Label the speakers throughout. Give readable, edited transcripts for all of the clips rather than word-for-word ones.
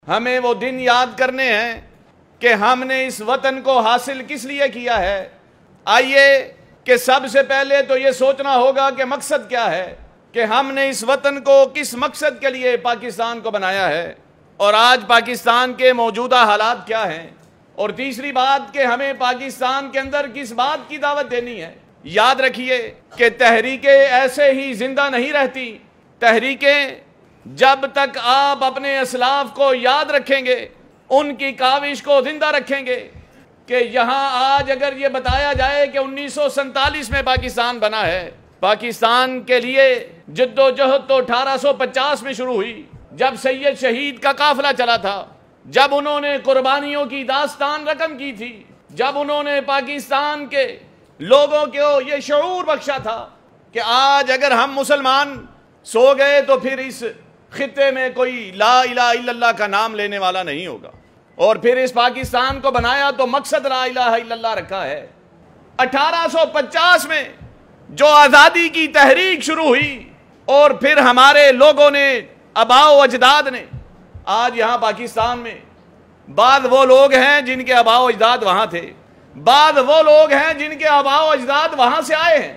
Speaker 1: ہمیں وہ دن یاد کرنے ہیں کہ ہم نے اس وطن کو حاصل کس لیے کیا ہے۔ آئیے کہ سب سے پہلے تو یہ سوچنا ہوگا کہ مقصد کیا ہے، کہ ہم نے اس وطن کو کس مقصد کے لیے پاکستان کو بنایا ہے، اور آج پاکستان کے موجودہ حالات کیا ہیں، اور تیسری بات کہ ہمیں پاکستان کے اندر کس بات کی دعوت دینی ہے۔ یاد رکھیے کہ تحریکیں ایسے ہی زندہ نہیں رہتی، تحریکیں جب تک آپ اپنے اسلاف کو یاد رکھیں گے، ان کی کاوش کو زندہ رکھیں گے، کہ یہاں آج اگر یہ بتایا جائے کہ 1947 میں پاکستان بنا ہے، پاکستان کے لیے جد و جہد تو 1850 میں شروع ہوئی، جب سید شہید کا قافلہ چلا تھا، جب انہوں نے قربانیوں کی داستان رقم کی تھی، جب انہوں نے پاکستان کے لوگوں کو یہ شعور بخشا تھا کہ آج اگر ہم مسلمان سو گئے تو پھر اس خطے میں کوئی لا الہ الا اللہ کا نام لینے والا نہیں ہوگا، اور پھر اس پاکستان کو بنایا تو مقصد لا الہ الا اللہ رکھا ہے۔ 1850 میں جو آزادی کی تحریک شروع ہوئی، اور پھر ہمارے لوگوں نے، آباء و اجداد نے، آج یہاں پاکستان میں بعض وہ لوگ ہیں جن کے آباء و اجداد وہاں تھے، بعض وہ لوگ ہیں جن کے آباء و اجداد وہاں سے آئے ہیں،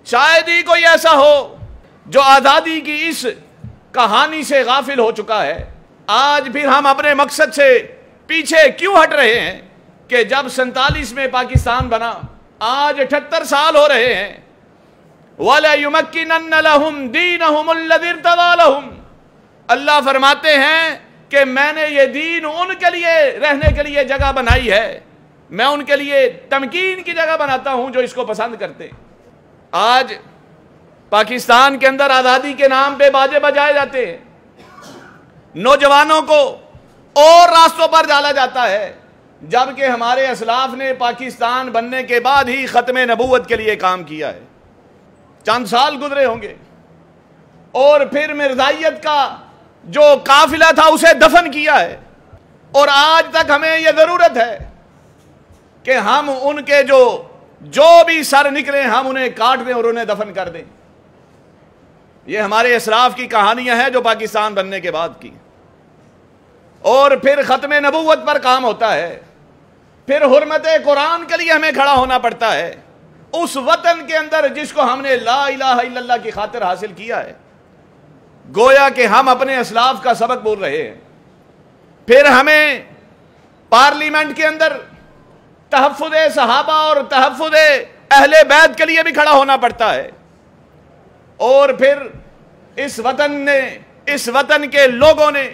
Speaker 1: شاید ہی کوئی ایسا ہو جو آزادی کی اس کہانی سے غافل ہو چکا ہے۔ آج پھر ہم اپنے مقصد سے پیچھے کیوں ہٹ رہے ہیں کہ جب 47 میں پاکستان بنا، آج 78 سال ہو رہے ہیں، وَلَيُمَكِّنَنَّ لَهُمْ دِينَهُمُ الَّذِي ارْتَضَىٰ لَهُمْ، اللہ فرماتے ہیں کہ میں نے یہ دین ان کے لیے رہنے کے لیے جگہ بنائی ہے، میں ان کے لیے تمکین کی جگہ بناتا ہوں جو اس کو پسند کرتے۔ آج پاکستان کے اندر آزادی کے نام پہ باجے بجائے جاتے ہیں، نوجوانوں کو اور راستوں پر ڈالا جاتا ہے، جبکہ ہمارے اسلاف نے پاکستان بننے کے بعد ہی ختم نبوت کے لیے کام کیا ہے۔ چند سال گزرے ہوں گے، اور پھر مرزائیت کا جو قافلہ تھا اسے دفن کیا ہے، اور آج تک ہمیں یہ ضرورت ہے کہ ہم ان کے جو بھی سر نکلے ہم انہیں کاٹ دیں اور انہیں دفن کر دیں۔ یہ ہمارے اسلاف کی کہانیاں ہیں جو پاکستان بننے کے بعد کی، اور پھر ختم نبوت پر کام ہوتا ہے، پھر حرمت قرآن کے لیے ہمیں کھڑا ہونا پڑتا ہے، اس وطن کے اندر جس کو ہم نے لا الہ الا اللہ کی خاطر حاصل کیا ہے۔ گویا کہ ہم اپنے اسلاف کا سبق بول رہے ہیں۔ پھر ہمیں پارلیمنٹ کے اندر تحفظ صحابہ اور تحفظ اہل بیت کے لیے بھی کھڑا ہونا پڑتا ہے، اور پھر اس وطن کے لوگوں نے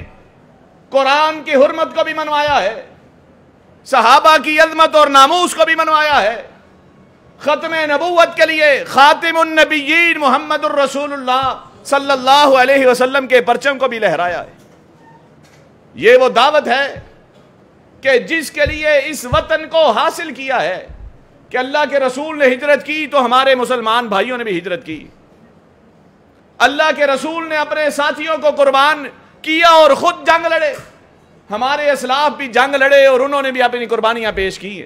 Speaker 1: قرآن کی حرمت کو بھی منوایا ہے، صحابہ کی عظمت اور ناموس کو بھی منوایا ہے، ختم نبوت کے لیے خاتم النبیین محمد الرسول اللہ صلی اللہ علیہ وسلم کے پرچم کو بھی لہرایا ہے۔ یہ وہ دعوت ہے کہ جس کے لیے اس وطن کو حاصل کیا ہے، کہ اللہ کے رسول نے ہجرت کی تو ہمارے مسلمان بھائیوں نے بھی ہجرت کی، اللہ کے رسول نے اپنے ساتھیوں کو قربان کیا اور خود جنگ لڑے، ہمارے اسلاف بھی جنگ لڑے اور انہوں نے بھی اپنی قربانیاں پیش کی ہیں۔